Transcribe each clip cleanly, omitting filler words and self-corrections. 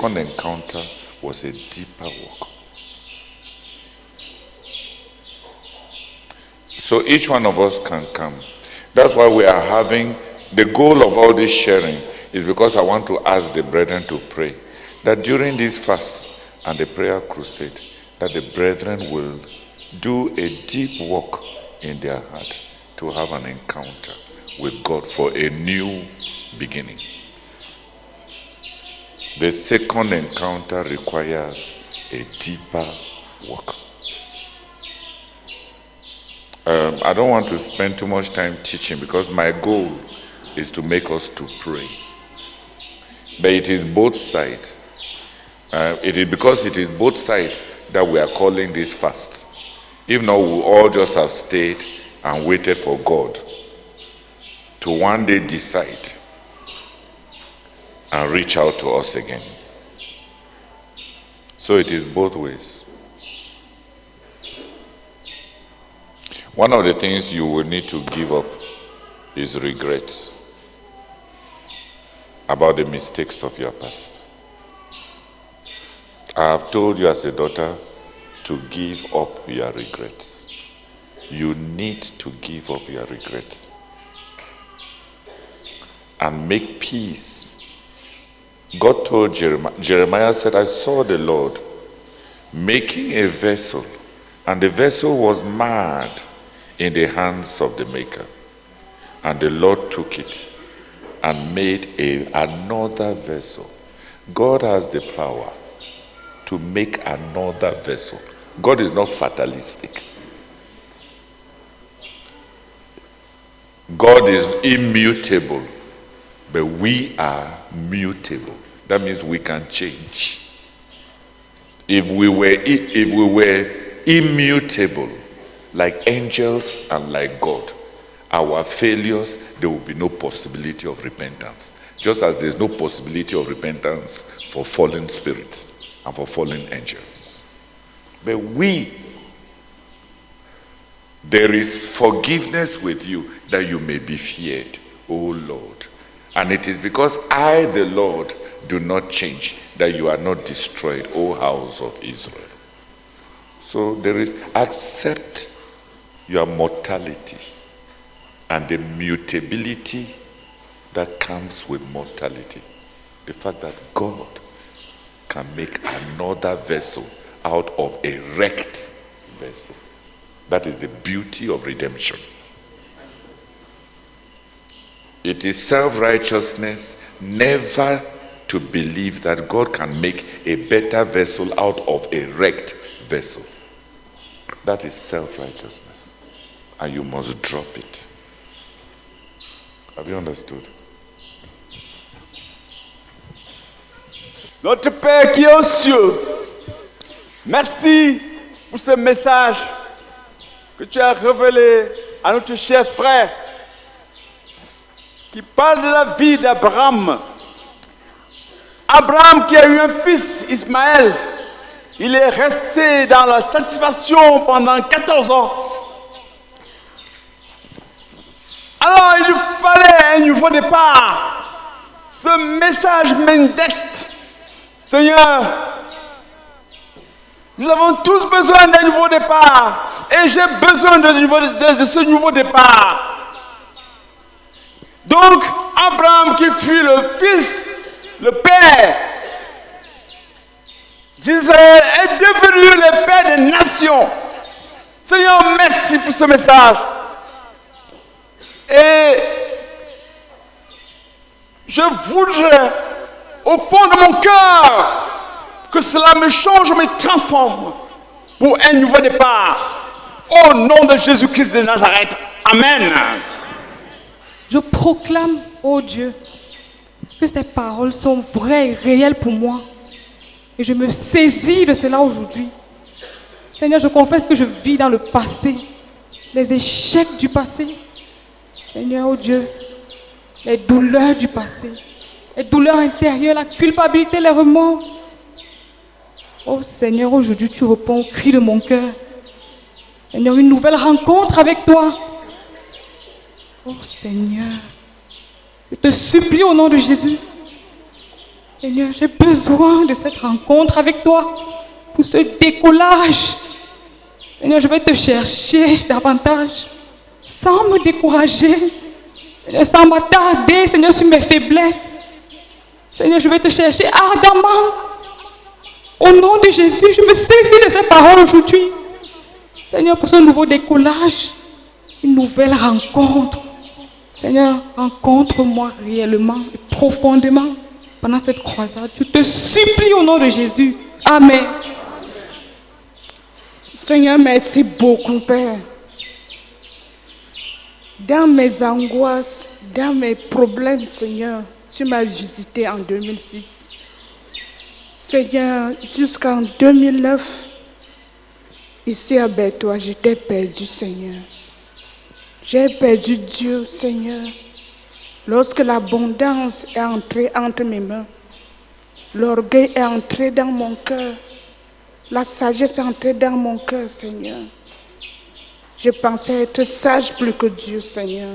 second encounter was a deeper walk. So each one of us can come. That's why we are having, the goal of all this sharing is because I want to ask the brethren to pray that during this fast and the prayer crusade, that the brethren will do a deep walk in their heart to have an encounter with God for a new beginning. The second encounter requires a deeper walk. I don't want to spend too much time teaching because my goal is to make us to pray. But it is both sides. It is because it is both sides that we are calling this fast. If not, we all just have stayed and waited for God to one day decide and reach out to us again. So it is both ways. One of the things you will need to give up is regrets about the mistakes of your past. I have told you as a daughter to give up your regrets. You need to give up your regrets and make peace. God told Jeremiah said, I saw the Lord making a vessel, and the vessel was marred in the hands of the maker. And the Lord took it and made another vessel. God has the power to make another vessel. God is not fatalistic. God is immutable, but we are mutable. That means we can change. If we were immutable, like angels and like God, our failures, there will be no possibility of repentance. Just as there's no possibility of repentance for fallen spirits and for fallen angels. But there is forgiveness with you that you may be feared, O Lord. And it is because I, the Lord, do not change that you are not destroyed, O house of Israel. So there is, accept your mortality and the mutability that comes with mortality. The fact that God can make another vessel out of a wrecked vessel. That is the beauty of redemption. It is self-righteousness never to believe that God can make a better vessel out of a wrecked vessel. That is self-righteousness. And you must drop it. Have you understood? Notre Père qui est aux cieux, merci pour ce message que tu as révélé à notre cher frère qui parle de la vie d'Abraham. Abraham qui a eu un fils, Ismaël, il est resté dans la satisfaction pendant 14 ans. Alors il fallait un nouveau départ. Ce message m'indexte. Seigneur, nous avons tous besoin d'un nouveau départ. Et j'ai besoin de ce nouveau départ. Donc, Abraham qui fut le fils, le père d'Israël est devenu le père des nations. Seigneur, merci pour ce message. Et je voudrais, au fond de mon cœur, que cela me change, me transforme pour un nouveau départ. Au nom de Jésus-Christ de Nazareth. Amen. Je proclame, ô Dieu, que ces paroles sont vraies et réelles pour moi. Et je me saisis de cela aujourd'hui. Seigneur, je confesse que je vis dans le passé, les échecs du passé. Seigneur, ô Dieu, les douleurs du passé, les douleurs intérieures, la culpabilité, les remords. Oh Seigneur, aujourd'hui tu réponds au cri de mon cœur. Seigneur, une nouvelle rencontre avec toi. Oh Seigneur, je te supplie au nom de Jésus. Seigneur, j'ai besoin de cette rencontre avec toi pour ce décollage. Seigneur, je vais te chercher davantage sans me décourager. Seigneur, sans m'attarder, Seigneur, sur mes faiblesses. Seigneur, je vais te chercher ardemment. Au nom de Jésus, je me saisis de ces paroles aujourd'hui. Seigneur, pour ce nouveau décollage, une nouvelle rencontre. Seigneur, rencontre-moi réellement et profondément pendant cette croisade. Je te supplie au nom de Jésus. Amen. Seigneur, merci beaucoup, Père. Dans mes angoisses, dans mes problèmes, Seigneur, tu m'as visité en 2006. Seigneur, jusqu'en 2009, ici à Bertois, j'étais perdu, Seigneur. J'ai perdu Dieu, Seigneur. Lorsque l'abondance est entrée entre mes mains, l'orgueil est entré dans mon cœur, la sagesse est entrée dans mon cœur, Seigneur. Je pensais être sage plus que Dieu, Seigneur.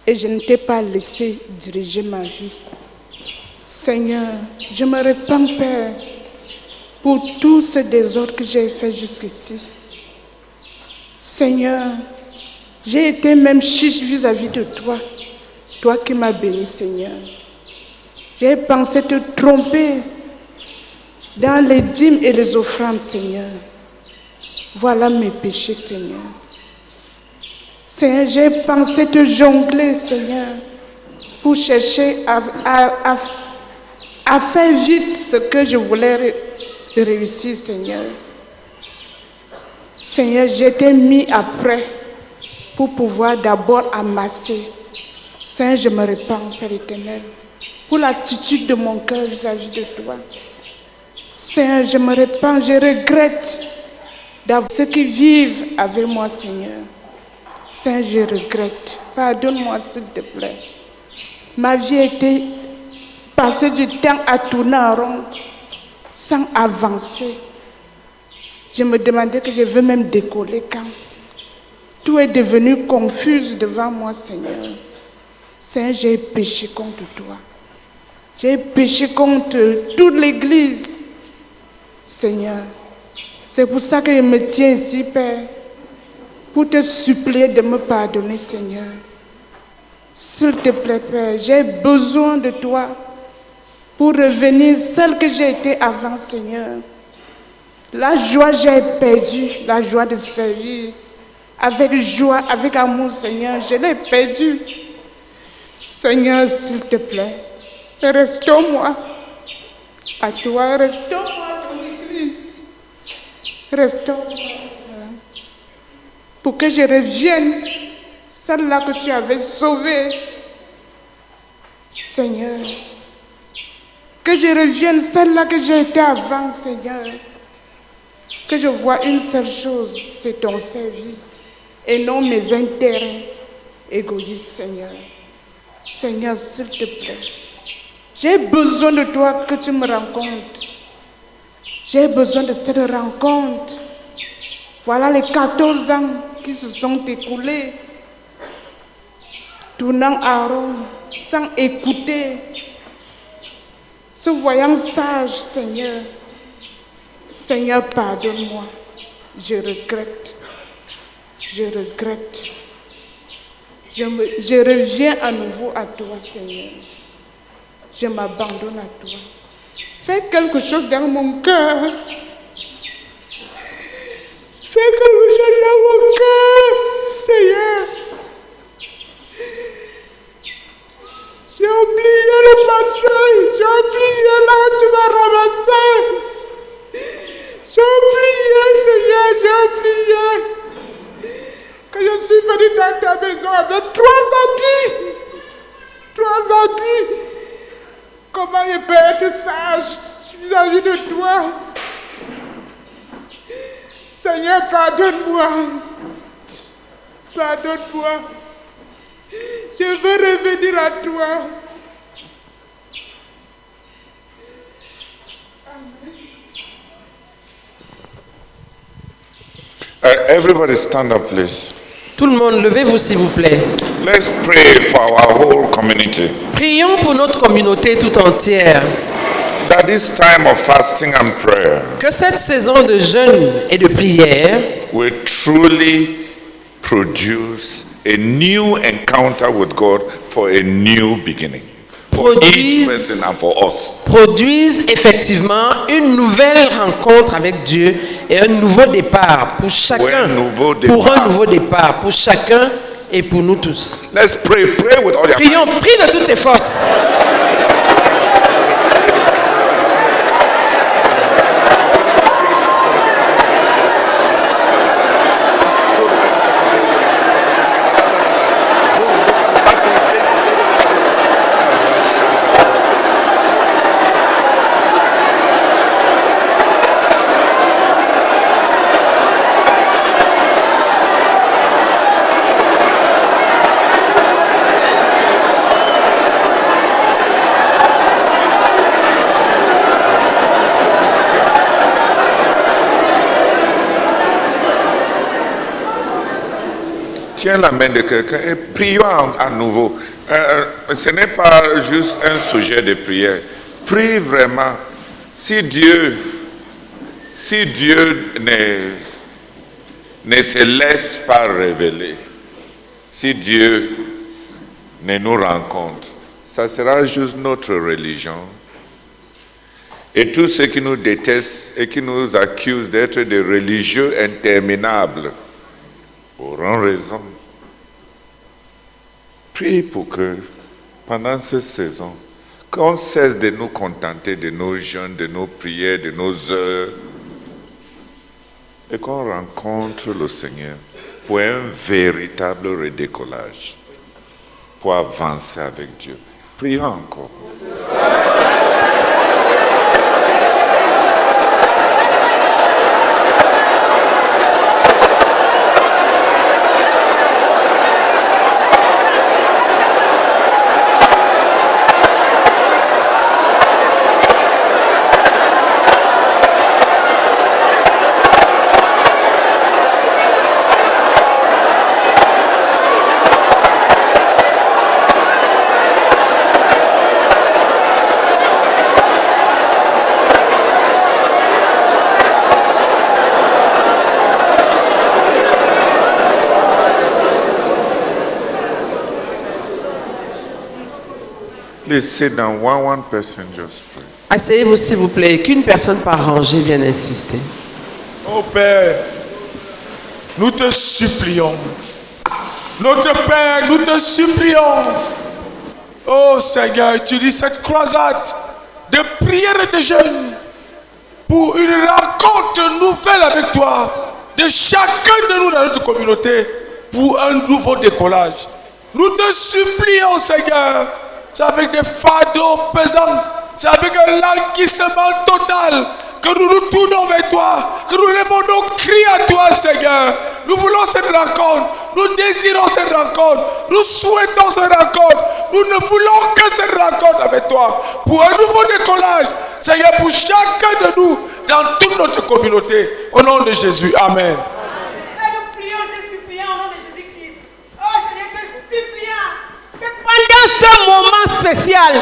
Et je ne t'ai pas laissé diriger ma vie. Seigneur, je me repens, Père, pour tout ce désordre que j'ai fait jusqu'ici. Seigneur, j'ai été même chiche vis-à-vis de toi. Toi qui m'as béni, Seigneur. J'ai pensé te tromper dans les dîmes et les offrandes, Seigneur. Voilà mes péchés, Seigneur. Seigneur, j'ai pensé te jongler, Seigneur, pour chercher à faire vite ce que je voulais réussir, Seigneur. Seigneur, j'étais mis après pour pouvoir d'abord amasser. Seigneur, je me repens, Père éternel, pour l'attitude de mon cœur vis-à-vis de toi. Seigneur, je me repens, je regrette d'avoir ceux qui vivent avec moi, Seigneur. Seigneur, je regrette. Pardonne-moi, s'il te plaît. Ma vie a été passée du temps à tourner en rond, sans avancer. Je me demandais que je veux même décoller quand. Tout est devenu confus devant moi, Seigneur. Seigneur, j'ai péché contre toi. J'ai péché contre toute l'Église, Seigneur. C'est pour ça que je me tiens ici, Père, pour te supplier de me pardonner, Seigneur. S'il te plaît, Père, j'ai besoin de toi pour revenir celle que j'ai été avant, Seigneur. La joie, j'ai perdu, la joie de servir. Avec joie, avec amour, Seigneur, je l'ai perdu. Seigneur, s'il te plaît, restaure-moi à toi, restaure-moi à ton Église. Restaure-moi, pour que je revienne, celle-là que tu avais sauvée. Seigneur, que je revienne, celle-là que j'ai été avant, Seigneur. Que je vois une seule chose, c'est ton service, et non mes intérêts égoïstes, Seigneur. Seigneur, s'il te plaît, j'ai besoin de toi, que tu me rencontres. J'ai besoin de cette rencontre. Voilà les 14 ans qui se sont écoulés, tournant en rond, sans écouter, se voyant sage, Seigneur. Seigneur, pardonne-moi. Je regrette. Je regrette. Je reviens à nouveau à toi, Seigneur. Je m'abandonne à toi. Fais quelque chose dans mon cœur. Fais quelque chose dans mon cœur, Seigneur. J'ai oublié le passé. J'ai oublié là où tu m'as ramassé. J'ai oublié, Seigneur, j'ai oublié que je suis venu dans ta maison avec 3 habits. 3 habits. Comment je peux être sage vis-à-vis de toi? Seigneur, pardonne-moi. Pardonne-moi. Je veux revenir à toi. Everybody stand up, please. Tout le monde, levez-vous s'il vous plaît. Let's pray for our whole community. Prions pour notre communauté tout entière. that this time of fasting and prayer Que cette saison de jeûne et de prière will truly produce a new encounter with God for a new beginning. For each person and for us. produise effectivement une nouvelle rencontre avec Dieu et un nouveau départ pour chacun. Pour un nouveau départ pour chacun et pour nous tous. Let's pray. Pray with all your Prions, prie de toutes tes forces. Tiens la main de quelqu'un et prions à nouveau. Ce n'est pas juste un sujet de prière. Prie vraiment. Si Dieu ne se laisse pas révéler, si Dieu ne nous rencontre, ça sera juste notre religion. Et tous ceux qui nous détestent et qui nous accusent d'être des religieux interminables auront raison. Prie pour que, pendant cette saison, qu'on cesse de nous contenter de nos jeûnes, de nos prières, de nos heures, et qu'on rencontre le Seigneur pour un véritable redécollage, pour avancer avec Dieu. Prions encore. Please sit down. One person just pray. Asseyez-vous s'il vous plaît, qu'une personne par rangée vienne insister. Oh Père, nous te supplions. Notre Père, nous te supplions. Oh Seigneur, utilise cette croisade de prière et de jeûne pour une rencontre nouvelle avec toi de chacun de nous dans notre communauté pour un nouveau décollage. Nous te supplions Seigneur, c'est avec des fardeaux pesants, c'est avec un languissement total que nous nous tournons vers toi, que nous levons nos cris à toi Seigneur. Nous voulons cette rencontre, nous désirons cette rencontre, nous souhaitons cette rencontre, nous ne voulons que cette rencontre avec toi pour un nouveau décollage, Seigneur, pour chacun de nous dans toute notre communauté, au nom de Jésus, Amen. Pendant ce moment spécial,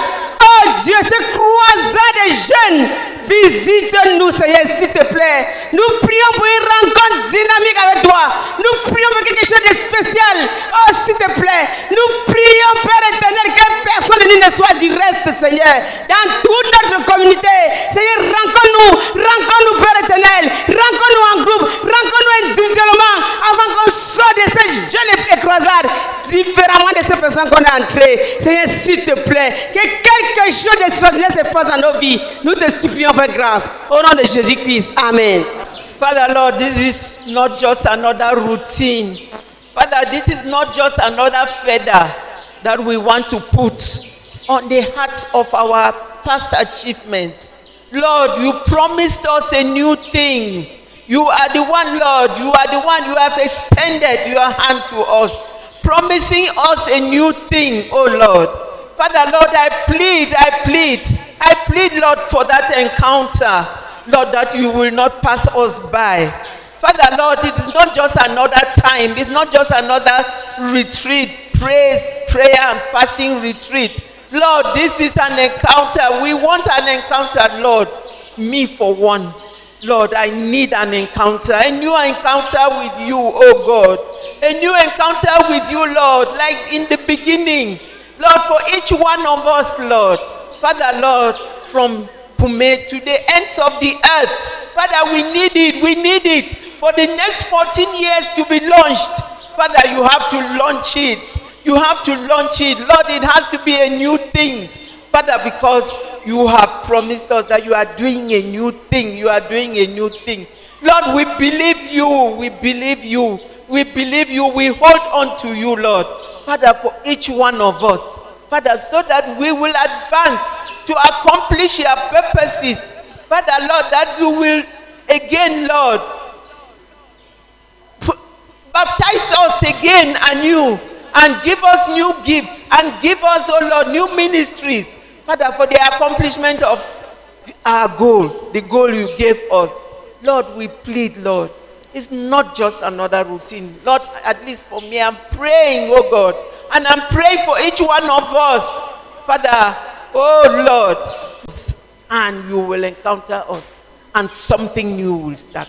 oh Dieu, cette croisade des jeunes, visite-nous, Seigneur, s'il te plaît. Nous prions pour une rencontre dynamique avec toi. Nous prions pour quelque chose de spécial. Oh, s'il te plaît. Nous prions, Père éternel, que personne de nous ne soit du reste, Seigneur. Dans toute notre communauté, Seigneur, rencontre-nous, Père éternel. Rencontre-nous en groupe, rencontre-nous individuellement, avant qu'on sorte de ces jeunes croisades, différemment de ces personnes qu'on est entrées. Seigneur, s'il te plaît, que quelque chose d'extraordinaire se passe dans nos vies. Nous te supplions, Père, grâce. Au nom de Jésus-Christ. Amen. Father Lord, this is not just another routine. Father, this is not just another feather that we want to put on the hearts of our past achievements. Lord, you promised us a new thing. You are the one, Lord. You are the one. You have extended your hand to us, promising us a new thing, oh Lord. Father, Lord, I plead, Lord, for that encounter, Lord, that you will not pass us by. Father, Lord, it is not just another time. It's not just another retreat, prayer and fasting retreat. Lord, this is an encounter. We want an encounter, Lord. Me for one. Lord, I need an encounter. A new encounter with you, oh God. A new encounter with you, Lord, like in the beginning. Lord, for each one of us, Lord. Father, Lord, from Pume to the ends of the earth. Father, we need it. We need it. For the next 14 years to be launched. Father, you have to launch it. You have to launch it. Lord, it has to be a new thing. Father, because you have promised us that you are doing a new thing. You are doing a new thing. Lord, we believe you. We believe you. We believe you. We hold on to you, Lord. Father, for each one of us. Father, so that we will advance to accomplish your purposes. Father, Lord, that you will again, Lord, baptize us again anew and give us new gifts and give us, oh Lord, new ministries. Father, for the accomplishment of our goal, the goal you gave us. Lord, we plead, Lord. It's not just another routine. Lord, at least for me, I'm praying, oh God. And I'm praying for each one of us. Father, oh Lord. And you will encounter us. And something new will start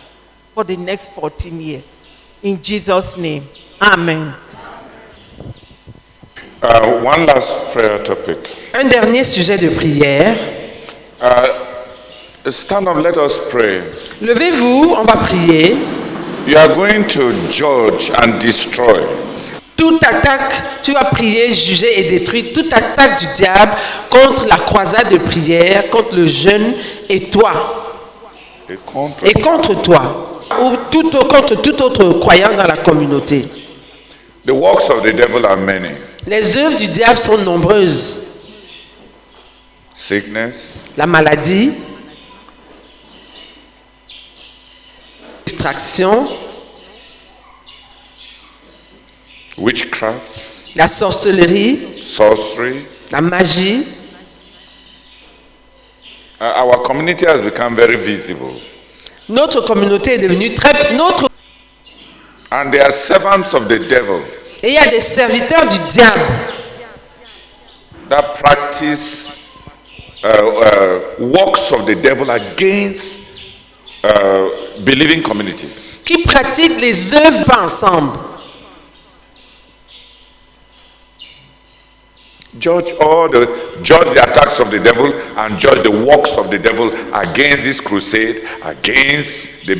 for the next 14 years. In Jesus' name. Amen. One last prayer topic. Un dernier sujet de prière. Stand up, let us pray. Levez-vous, on va prier. You are going to judge and destroy. Toute attaque, tu vas prier, juger et détruire toute attaque du diable contre la croisade de prière, contre le jeûne et toi. Et contre toi. Ou contre tout autre croyant dans la communauté. The works of the devil are many. Les œuvres du diable sont nombreuses. Sickness. La maladie. Distraction. Witchcraft. La sorcellerie. Sorcery. La magie. Our community has become very visible. Notre communauté est devenue très... And they are servants of the devil. Et il y a des serviteurs du diable. That practice works of the devil against believing communities. Qui pratiquent les œuvres pas ensemble. Judge the attacks of the devil and judge the works of the devil against this crusade, against the